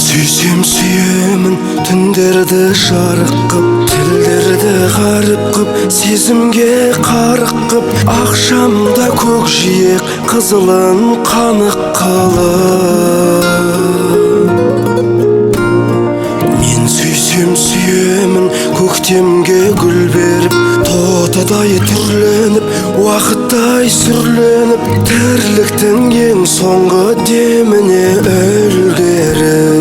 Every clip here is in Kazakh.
сүйсем сүйемін түндерді жарық қып, тілдерді ғаріп қып, сезімге қарық қып, ақшамда көкжиек қызылын қанық қылып. Мен сүйсем сүйемін көктемге гүл беріп, тотадай түрленіп, уақыттай сүрленіп, тірліктің ең соңғы деміне үлгеріп.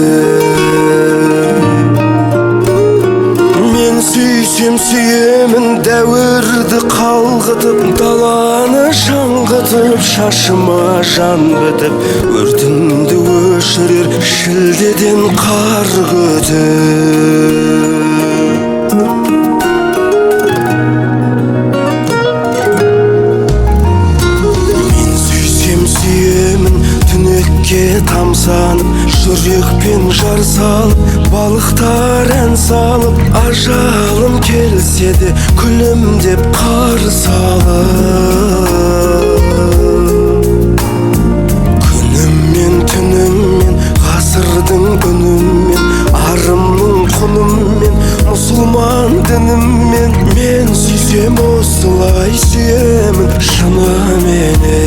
Мен сүйсем сүйемін дәуірді қалғытып, даланы жаңғытып, шашыма жан бітіп, өртімді өшірер шілдеден қар күтіп. Түнекке тамсанып, жүрекпен жар салып, балықтар ән салып, ажалым келсе де күлімдеп қарсы алып. Күніммен түніммен, ғасырдың үніммен, арымның құныммен, мұсылман дініммен, мен сүйсем осылай сүйемін шыныменен.